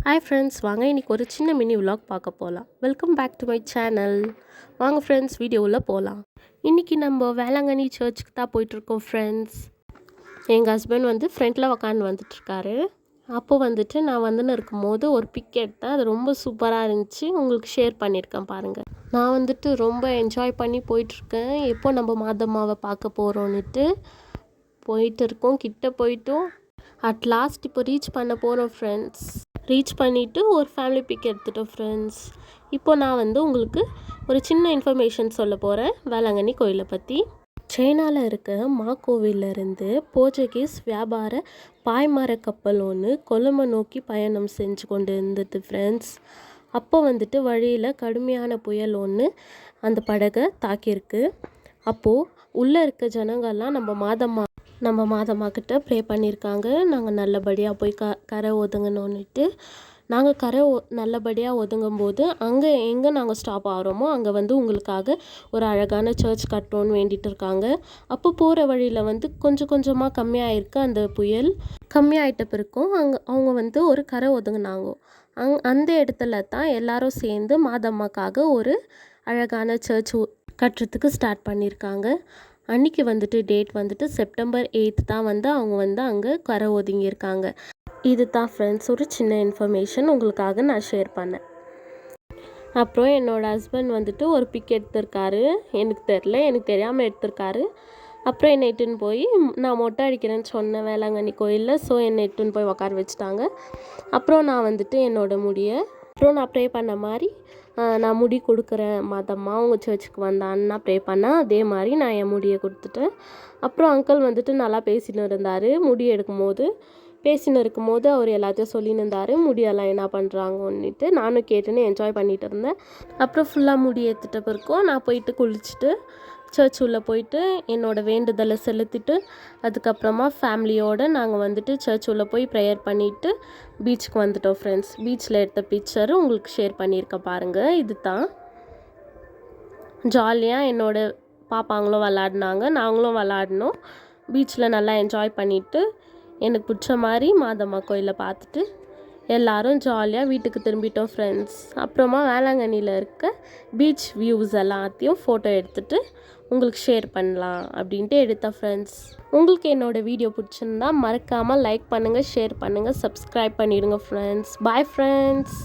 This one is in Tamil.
ஹாய் ஃப்ரெண்ட்ஸ், வாங்க இன்றைக்கி ஒரு சின்ன மினி விலாக் பார்க்க போகலாம். Welcome back to my channel. வாங்க ஃப்ரெண்ட்ஸ், வீடியோவில் போகலாம். இன்றைக்கி நம்ம வேளாங்கண்ணி சர்ச்சுக்கு தான் போயிட்டுருக்கோம் ஃப்ரெண்ட்ஸ். எங்கள் ஹஸ்பண்ட் ஃப்ரண்ட்டில் உக்காந்து வந்துட்டுருக்காரு. அப்போது நான் வந்துன்னு இருக்கும்போது ஒரு பிக் எடுத்தேன். அது ரொம்ப சூப்பராக இருந்துச்சு. உங்களுக்கு ஷேர் பண்ணியிருக்கேன் பாருங்கள். நான் ரொம்ப என்ஜாய் பண்ணி போயிட்டுருக்கேன். எப்போ நம்ம மாதம்மாவை பார்க்க போகிறோன்னுட்டு போயிட்டு இருக்கோம். கிட்ட போயிட்டோம். அட் லாஸ்ட் இப்போ ரீச் பண்ண போகிறோம் ஃப்ரெண்ட்ஸ். ரீச் பண்ணிவிட்டு ஒரு ஃபேமிலி பிக் எடுத்துட்டோம் ஃப்ரெண்ட்ஸ். இப்போ நான் உங்களுக்கு ஒரு சின்ன இன்ஃபர்மேஷன் சொல்ல போகிறேன் வேளாங்கண்ணி கோயிலை பற்றி. சைனாவில் இருக்க மாக்கோவிலிருந்து போர்ச்சுகீஸ் வியாபார பாய்மர கப்பல் ஒன்று கொழும்பை நோக்கி பயணம் செஞ்சு கொண்டு இருந்தது ஃப்ரெண்ட்ஸ். அப்போ வழியில் கடுமையான புயல் ஒன்று அந்த படகை தாக்கியிருக்கு. அப்போது உள்ளே இருக்க ஜனங்கள்லாம் நம்ம மாதம்மாக்கிட்ட ப்ரே பண்ணியிருக்காங்க. நாங்கள் நல்லபடியாக போய் கரை ஒதுங்கணுன்னுட்டு. நாங்கள் நல்லபடியாக ஒதுங்கும்போது எங்கே நாங்கள் ஸ்டாப் ஆகிறோமோ அங்கே உங்களுக்காக ஒரு அழகான சர்ச் கட்டணும்னு வேண்டிகிட்டு இருக்காங்க. அப்போ போகிற வழியில் கொஞ்சம் கொஞ்சமாக கம்மியாயிருக்கு. அந்த புயல் கம்மியாயிட்ட பிறக்கும் அவங்க ஒரு கரை ஒதுங்கினாங்க. அந்த இடத்துல தான் எல்லாரும் சேர்ந்து மாதம்மாக்காக ஒரு அழகான சர்ச் கட்டுறதுக்கு ஸ்டார்ட் பண்ணியிருக்காங்க. அன்றைக்கி டேட் செப்டம்பர் 8 தான் அவங்க அங்கே கரை ஒதுங்கியிருக்காங்க. இது தான் ஃப்ரெண்ட்ஸ் ஒரு சின்ன இன்ஃபர்மேஷன் உங்களுக்காக நான் ஷேர் பண்ணேன். அப்புறம் என்னோடய ஹஸ்பண்ட் ஒரு பிக் எடுத்திருக்காரு. எனக்கு தெரியாமல் எடுத்திருக்காரு. அப்புறம் என்னை இட்டுன்னு போய் நான் மொட்டை அடிக்கிறேன்னு சொன்னேன் வேளாங்கண்ணி கோயிலில். ஸோ என்னை இட்டுன்னு போய் உட்கார வச்சுட்டாங்க. அப்புறம் நான் என்னோடய முடியை நான் ப்ரே பண்ண மாதிரி நான் முடி கொடுக்குறேன் மாதம்மா உங்கள் சர்ச்சுக்கு வந்தான்னு நான் ப்ரே பண்ணேன். அதே மாதிரி நான் என் முடியை கொடுத்துட்டேன். அப்புறம் அங்கிள் நல்லா பேசின்னு இருந்தார். முடி எடுக்கும்போது பேசின்னு இருக்கும்போது அவர் எல்லாத்தையும் சொல்லின்னு இருந்தார். முடியெல்லாம் என்ன பண்ணுறாங்கன்னுட்டு நானும் கேட்டுன்னு என்ஜாய் பண்ணிகிட்டு இருந்தேன். அப்புறம் ஃபுல்லாக முடி ஏற்றுட்ட பிறக்கும் நான் போயிட்டு குளிச்சுட்டு சர்ச் உள்ளே போயிட்டு என்னோடய வேண்டுதலை செலுத்திட்டு அதுக்கப்புறமா ஃபேமிலியோடு நாங்கள் சர்ச் உள்ளே போய் ப்ரேயர் பண்ணிவிட்டு பீச்சுக்கு வந்துட்டோம் ஃப்ரெண்ட்ஸ். பீச்சில் எடுத்த பிக்சரு உங்களுக்கு ஷேர் பண்ணியிருக்கேன் பாருங்கள். இது தான் ஜாலியாக என்னோடய பாப்பாங்களும் விளாடினாங்க, நாங்களும் விளாடினோம். பீச்சில் நல்லா என்ஜாய் பண்ணிவிட்டு எனக்கு பிடிச்ச மாதிரி மாதம்மா கோயிலை பார்த்துட்டு எல்லோரும் ஜாலியாக வீட்டுக்கு திரும்பிட்டோம் ஃப்ரெண்ட்ஸ். அப்புறமா வேளாங்கண்ணியில் இருக்க பீச் வியூஸ் எல்லாத்தையும் ஃபோட்டோ எடுத்துகிட்டு உங்களுக்கு ஷேர் பண்ணலாம் அப்படின்ட்டு எடுத்தேன் ஃப்ரெண்ட்ஸ். உங்களுக்கு என்னோடய வீடியோ பிடிச்சிருந்தா மறக்காமல் லைக் பண்ணுங்கள், ஷேர் பண்ணுங்கள், சப்ஸ்கிரைப் பண்ணிடுங்க ஃப்ரெண்ட்ஸ். Bye friends.